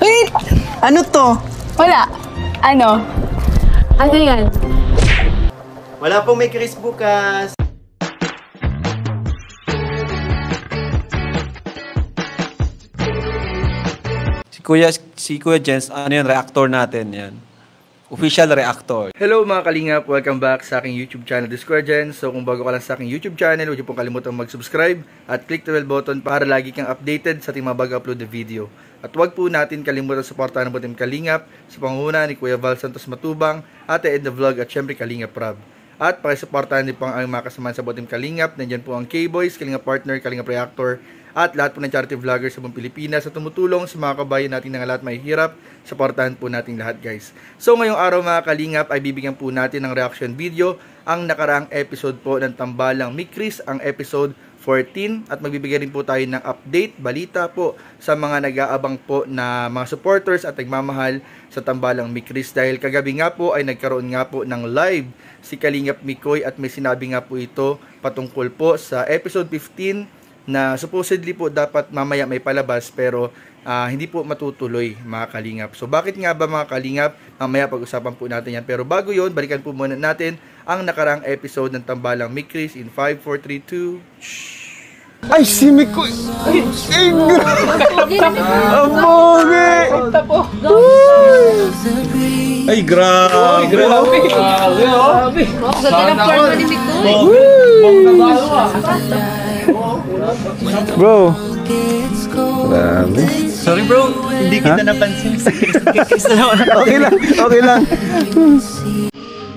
Wait! Ano to? Wala. Ano? Ano yan? Wala pong may Chris bukas. Si Kuya Jens, ano yun, reactor natin yan. Official reactor. Hello mga kalingap! Welcome back sa aking YouTube channel, The Square Gen. So kung bago ka lang sa aking YouTube channel, huwag niyo pong kalimutan mag-subscribe at click the bell button para lagi kang updated sa ating mga bago-upload na video. At huwag po natin kalimutan suportahan ng Team Kalingap sa pangunguna ni Kuya Val Santos Matubang, Ate Ed the Vlog at syempre Kalingap Rob. At pakisuportahan din po ang mga kasamahan sa Team Kalingap. Nandiyan po ang K-Boys, Kalingap Partner, Kalingap Reactor, at lahat po ng charity vloggers sa buong Pilipinas sa tumutulong sa mga kabayan natin na lahat may hirap. Supportahan po natin lahat, guys. So ngayong araw mga kalingap ay bibigyan po natin ng reaction video ang nakaraang episode po ng Tambalang Mikris, ang episode 14, at magbibigay rin po tayo ng update, balita po sa mga nag-aabang po na mga supporters at nagmamahal sa Tambalang Mikris. Dahil kagabi nga po ay nagkaroon nga po ng live si Kalingap Mikoy at may sinabi nga po ito patungkol po sa episode 15 na supposedly po dapat mamaya may palabas pero hindi po matutuloy mga kalingap. So bakit nga ba mga kalingap? Mamaya pag-usapan po natin yan. Pero bago yon, balikan po muna natin ang nakarang episode ng Tambalang Mikris in 5, 4, 3, 2. Ay, si Mikoy! Ay, Amoge! Ay, grabe! Grabe! Ganda ng forma ni Mikoy. Bro! Grabe. Sorry bro, hindi kita napansin. Okay lang, okay lang.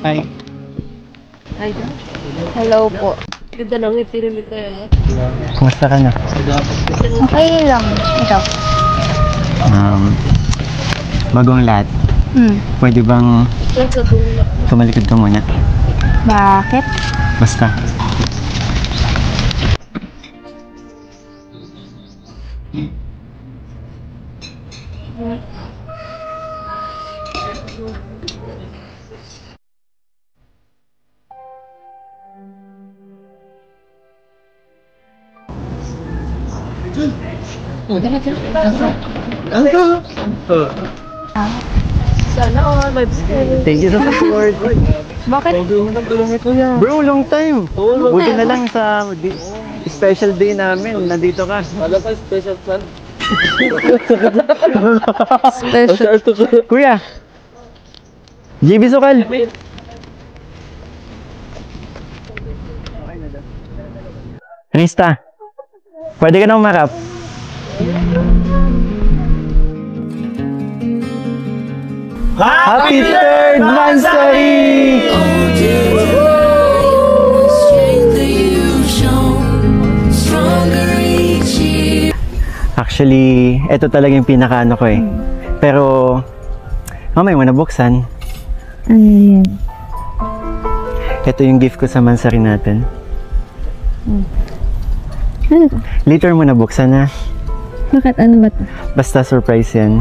Hi. Hi, hello po. Ganda ng ngiti ni Mikoy. Kumusta ka na? Okay lang. Ikaw? Bagong lahat. Pwede bang tumalikod ka muna? Bakit? Basta. Sana all vibes kayo. Thank you so much for Bakit? bro, long time. Buti na lang sa special day namin. Nandito ka. Special. Kuya. JB Sokal. Rista. Pwede ka nang umarap. Happy 3rd Mansari! Actually, ito talaga yung pinakaano ko eh. Pero, mamaya mo nabuksan. Ano yan? Ito yung gift ko sa Mansari natin. Ano to? Later mo nabuksan na. Bakit? Ano ba to? Basta surprise yan.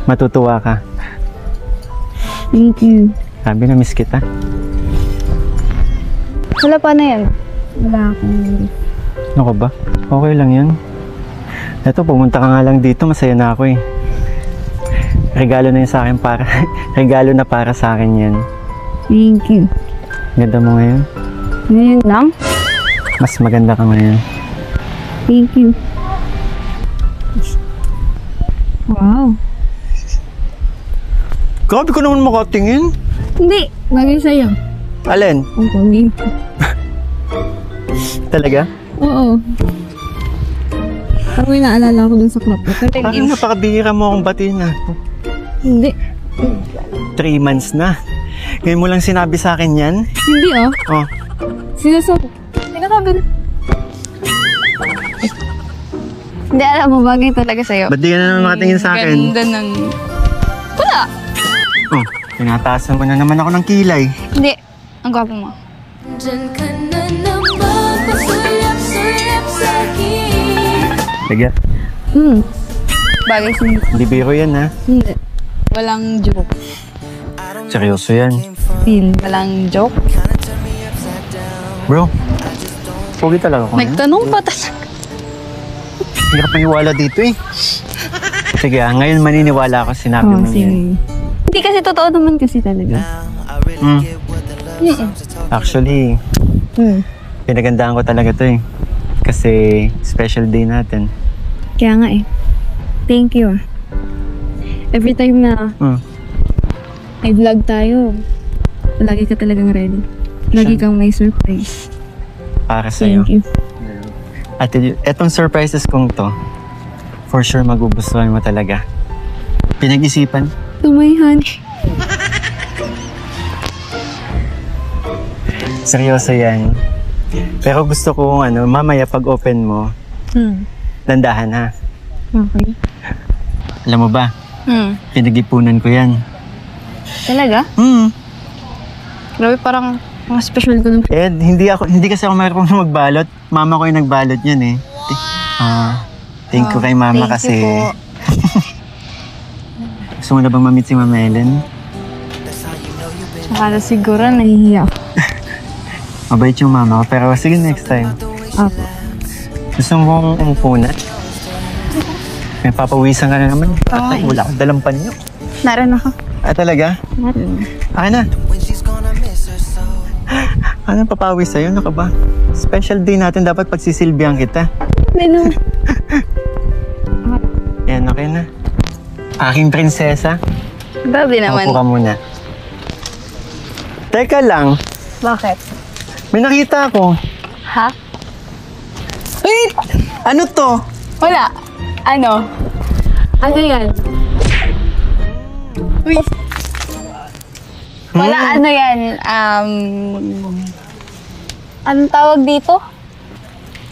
Matutuwa ka. Thank you. Sabi na miss kita. Wala pa na yan. Wala akong... Ano ka ba? Okay lang yan. Eto, pumunta ka nga lang dito. Masaya na ako eh. Regalo na yun sa akin para... regalo na para sa akin yan. Thank you. Ganda mo ngayon. Ngayon lang? Mas maganda ka ngayon. Thank you. Wow. Grabe ko naman makatingin. Hindi. Bagay sa'yo. Alin? Ang pogi. Talaga? Oo. Parang may naalala ko dun sa club. Parang napakabihira mo akong batiin na. Hindi. 3 months na. Ngayon mo lang sinabi sa akin yan? Hindi oh. Oh. Sinasabi na. Hindi, alam mo, bagay talaga sa'yo. Ba't di ka na naman makatingin sa akin? Ganda ng... Wala! Oh, tinataasan mo na naman ako ng kilay. Hindi. Ang gwapo mo. Sige. Bagay sa'yo. Hindi biro yan ha. Hindi. Walang joke. Seryoso yan. Walang joke. Bro, pogi talaga ako. Nagtanong pa talaga. Hindi ka paniwala dito eh. Sige ngayon maniniwala ako sinabi mo sige. yun. Hindi kasi totoo naman kasi talaga. Actually, pinagandaan ko talaga to eh. Kasi special day natin. Kaya nga eh. Thank you. Every time na may vlog tayo, lagi ka talagang ready. Lagi kang may surprise. Para sa'yo. Thank you. At etong surprises kong to, for sure magugustuhan mo talaga. Pinag-isipan? Tumayhan. Seryoso yan. Pero gusto ko mamaya pag open mo, dandahan ha. Okay. Alam mo ba, pinag-ipunan ko yan. Talaga? Grabe, parang mga special ko nung... Eh, hindi kasi ako marunong magbalot. Mama ko yung nagbalot yan eh. Thank you kay mama Thank kasi... you po. Gusto mo na bang ma-meet si Mama Ellen? Saka siguro nahihiya ako. Mabait yung mama ko, pero sige next time. Apo. Gusto mo umupo na? May papawisan ka na naman. Ay, wala akong dalang panyo. Naroon ako. Ah, talaga? Naroon. Akin na. Ano papawis sa'yo? Ano ka ba? Special day natin, dapat pagsisilbihan kita. Ano? Yan, okay na. Aking prinsesa. Grabe naman. Upo ka muna. Teka lang, Bakit? may nakita ako. Ha? Wait! Ano to? Wala. Ano? Ano yan? Uy. Wala, ano yan? Anong tawag dito?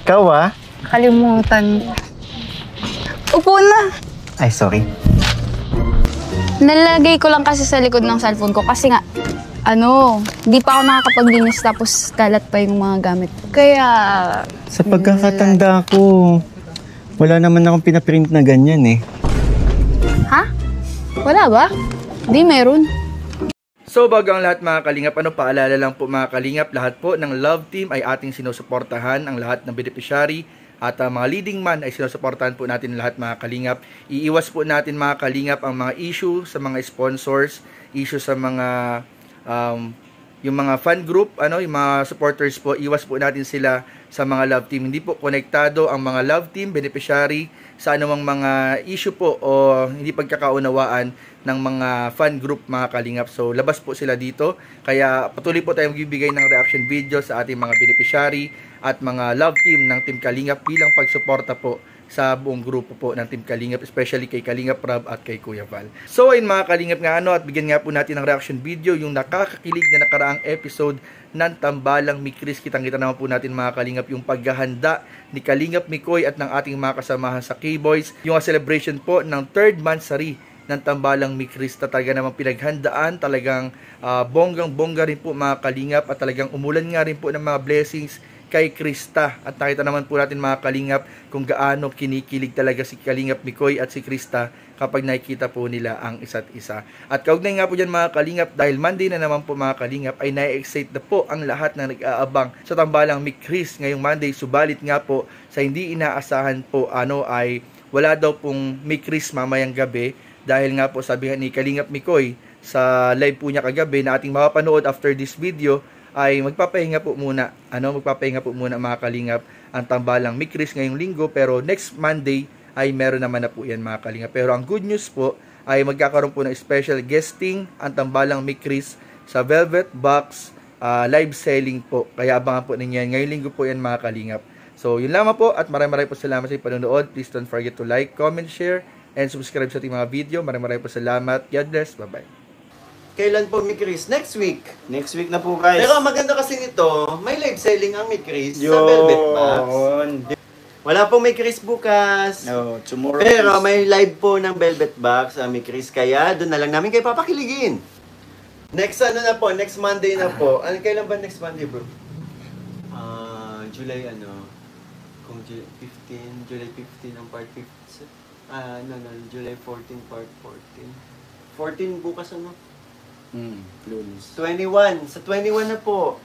Ikaw ah? Kalimutan. Upo na. Ay, sorry. Nalagay ko lang kasi sa likod ng cellphone ko kasi nga, di pa ako nakakapaglinis tapos kalat pa yung mga gamit ko. Kaya... Sa pagkakatanda ko, wala naman akong pinaprint na ganyan eh. Ha? Wala ba? Di, meron. So bago ang lahat mga kalingap, paalala lang po mga kalingap, lahat po ng Love Team ay ating sinusuportahan, ang lahat ng beneficiary at mga leading man ay sinusuportahan po natin lahat mga kalingap. Iiwas po natin mga kalingap ang mga issue sa mga sponsors, issue sa mga yung mga fan group, yung mga supporters po, iwas po natin sila sa mga Love Team. Hindi po konektado ang mga Love Team beneficiary sa anumang mga issue po o hindi pagkakaunawaan ng mga fan group mga kalingap. So labas po sila dito. Kaya patuloy po tayong bibigay ng reaction video sa ating mga beneficiary at mga Love Team ng Team Kalingap bilang pagsuporta po sa buong grupo po ng Team Kalingap, especially kay Kalingap Rob at kay Kuya Val. So ayun mga Kalingap nga at bigyan nga po natin ng reaction video yung nakakakilig na nakaraang episode ng Tambalang Mikris. Kitang-kita naman po natin mga Kalingap yung paghahanda ni Kalingap Mikoy at ng ating mga kasamahan sa K-Boys. Yung celebration po ng 3rd monthsary ng Tambalang Mikris, talaga naman pinaghandaan, talagang bonggang-bongga rin po mga Kalingap at talagang umulan nga rin po ng mga blessings kay Krista. At nakita naman po natin mga Kalingap kung gaano kinikilig talaga si Kalingap Mikoy at si Krista kapag nakikita po nila ang isa't isa. At kaugnay nga po dyan mga Kalingap, dahil Monday na naman po mga Kalingap, ay na-excite na po ang lahat na nag-aabang sa Tambalang Mikris ngayong Monday. Subalit nga po sa hindi inaasahan po ay wala daw pong Mikris mamayang gabi, dahil nga po sabi ni Kalingap Mikoy sa live po niya kagabi na ating mapapanood after this video, ay magpapahinga po muna mga Kalingap ang Tambalang Mikris ngayong linggo, pero next Monday ay meron naman na po yan mga Kalingap. Pero ang good news po ay magkakaroon po ng special guesting ang Tambalang Mikris sa Velvet Box live selling po, kaya abangan po ninyo yan ngayong linggo po yan mga Kalingap. So yun lamang po at maraming po salamat sa panonood. Please don't forget to like, comment, share and subscribe sa ating mga video. Maraming po salamat. God bless. Bye bye. Kailan po, Mikris? Next week. Next week na po, guys. Pero ang maganda kasi nito, may live selling ang Mikris sa Velvet Box. Wala pong Mikris bukas. No, tomorrow. Pero may live po ng Velvet Box ang Mikris, kaya doon na lang namin kayo papakiligin. Next next Monday na po. Kailan ba next Monday, bro? July kung July 15 ang part 15. July 14 part 14. 14 bukas Lunes. 21. Sa 21 na po.